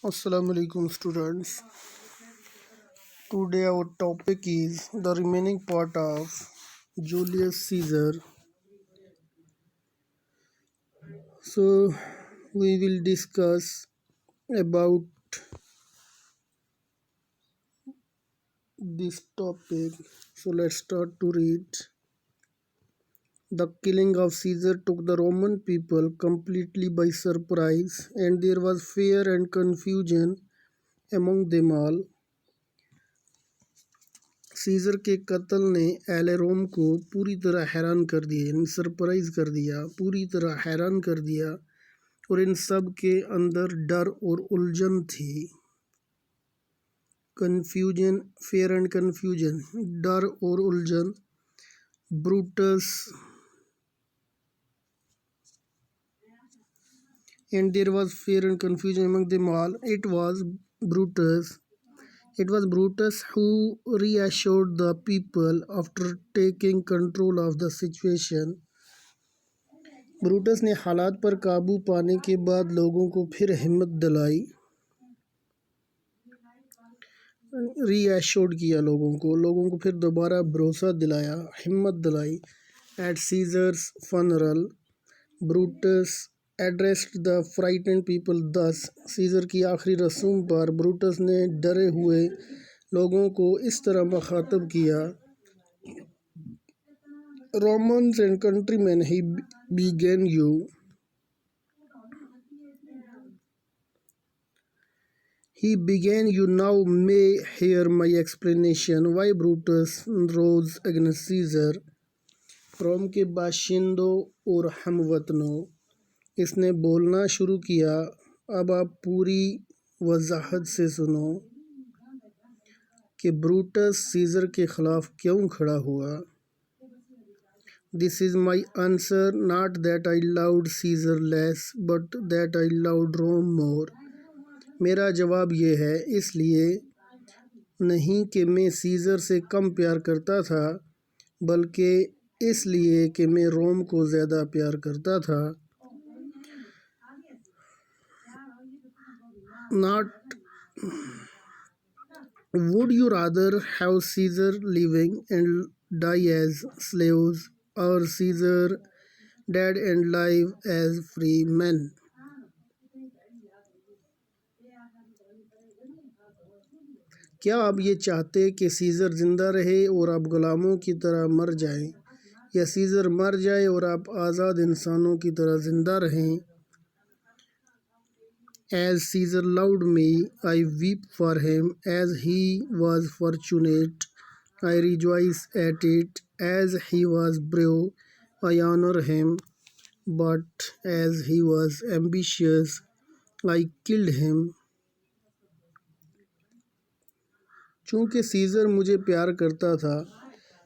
Assalamu alaikum students. Today our topic is the remaining part of Julius Caesar. So we will discuss about this topic. So let's start to read. The killing of Caesar took the Roman people completely by surprise, and there was fear and confusion among them all. Caesar के कत्ल ने अहले रोम को पूरी तरह हैरान कर दिया, यानी सरप्राइज़ कर दिया, पूरी तरह हैरान कर दिया, और इन सब के अंदर डर और उलझन थी। कन्फ्यूजन, फेयर एंड कन्फ्यूजन, डर और उलझन। Brutus and there was fear and confusion among them all. It was Brutus who reassured the people after taking control of the situation. Brutus ने हालात पर काबू पाने के बाद लोगों को फिर हिम्मत दिलाई, रीएश्योर्ड किया लोगों को फिर दोबारा भरोसा दिलाया, हिम्मत दिलाई। At Caesar's funeral Brutus addressed the frightened people thus. Caesar की आखिरी रस्म पर ब्रूटस ने डरे हुए लोगों को इस तरह मुखातब किया। Romans and countrymen, he began you now may hear my explanation why Brutus rose against Caesar. रोम के बाशिंदों और हमवतनों, इसने बोलना शुरू किया। अब आप पूरी वजाहत से सुनो कि ब्रूटस सीज़र के ख़िलाफ़ क्यों खड़ा हुआ। This is my answer, not that I loved Caesar less but that I loved Rome more. मेरा जवाब ये है, इसलिए नहीं कि मैं सीज़र से कम प्यार करता था, बल्कि इसलिए कि मैं रोम को ज़्यादा प्यार करता था। Not would you rather have Caesar living and die as slaves, or Caesar dead and live as free men? क्या आप ये चाहते कि सीज़र ज़िंदा रहे और आप गुलामों की तरह मर जाएं, या सीज़र मर जाए और आप आज़ाद इंसानों की तरह ज़िंदा रहें? As Caesar loved me, I weep for him. As he was fortunate, I rejoice at it. As he was brave, I honor him. But as he was ambitious, I killed him. चूँकि scissor मुझे प्यार करता था,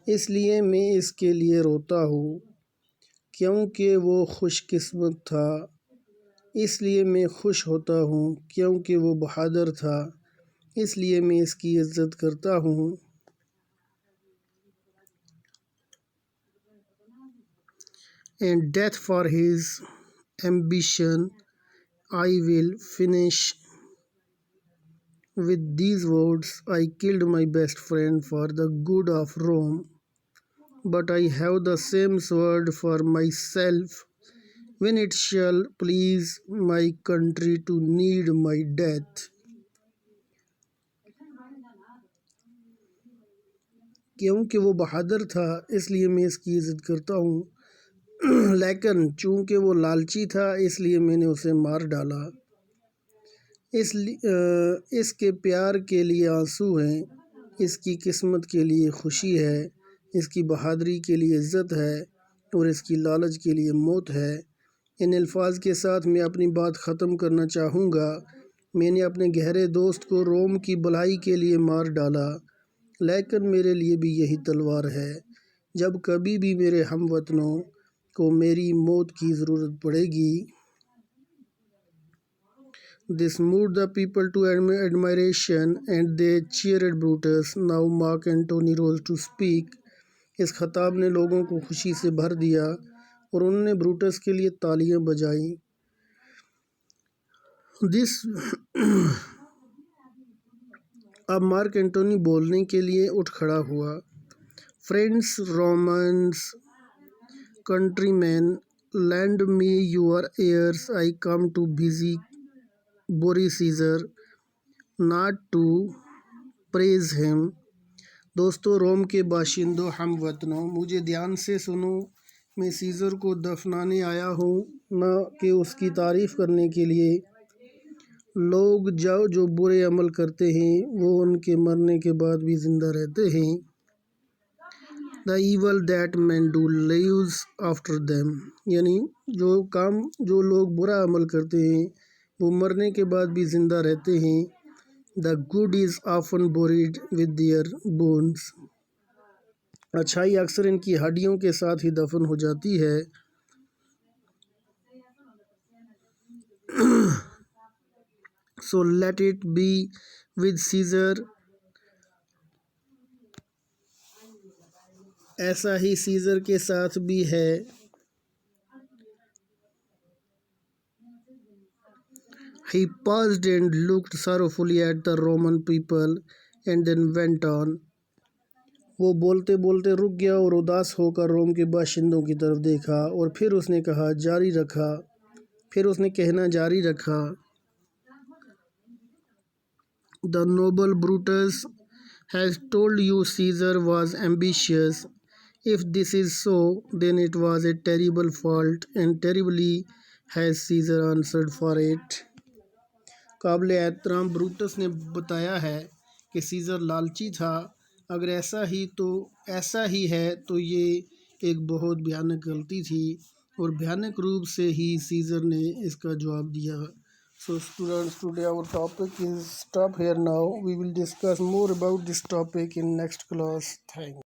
इसलिए मैं इसके लिए रोता हूँ। क्योंकि वो खुशकिस्मत था, इसलिए मैं खुश होता हूँ। क्योंकि वो बहादुर था, इसलिए मैं इसकी इज़्ज़त करता हूँ। And death for his ambition I will finish. With these words I killed my best friend for the good of Rome, but I have the same sword for myself when it shall please my country to need my death. क्योंकि वो बहादुर था, इसलिए मैं इसकी इज़्ज़त करता हूँ। लेकिन चूँकि वो लालची था, इसलिए मैंने उसे मार डाला। इसके प्यार के लिए आंसू हैं, इसकी किस्मत के लिए खुशी है, इसकी बहादुरी के लिए इज़्ज़त है, और इसकी लालच के लिए मौत है। इन अल्फाज के साथ मैं अपनी बात ख़त्म करना चाहूँगा। मैंने अपने गहरे दोस्त को रोम की भलाई के लिए मार डाला, लेकिन मेरे लिए भी यही तलवार है। जब कभी भी मेरे हमवतनों को मेरी मौत की ज़रूरत पड़ेगी। This moved the people to admiration, and they cheered Brutus. Now Mark Antony rose to speak. इस खताब ने लोगों को खुशी से भर दिया और उन्होंने ब्रूटस के लिए तालियां बजाईं। दिस अब मार्क एंटोनी बोलने के लिए उठ खड़ा हुआ। Friends, Romans, countrymen, lend me your ears, I come to bury Caesar, not to praise him. दोस्तों, रोम के बाशिंदों, हम वतनों, मुझे ध्यान से सुनो। मैं सीज़र को दफनाने आया हूँ, न कि उसकी तारीफ़ करने के लिए। लोग जो बुरे अमल करते हैं वो उनके मरने के बाद भी ज़िंदा रहते हैं। The evil that men do lives after them, यानी जो लोग बुरा अमल करते हैं वो मरने के बाद भी ज़िंदा रहते हैं। The good is often buried with their bones, अच्छाई अक्सर इनकी हड्डियों के साथ ही दफन हो जाती है। So let it be with Caesar, ऐसा ही सीजर के साथ भी है। He paused and looked sorrowfully at the Roman people and then went on. वो बोलते बोलते रुक गया और उदास होकर रोम के बाशिंदों की तरफ देखा और फिर उसने कहना जारी रखा। The noble Brutus has told you Caesar was ambitious. If this is so, then it was a terrible fault, and terribly has Caesar answered for it. काबिल एहतराम ब्रूटस ने बताया है कि सीज़र लालची था। अगर ऐसा ही है तो ये एक बहुत भयानक गलती थी और भयानक रूप से ही सीज़र ने इसका जवाब दिया। So students, today our topic is stop here now. We will discuss more about this topic in next class. Thanks.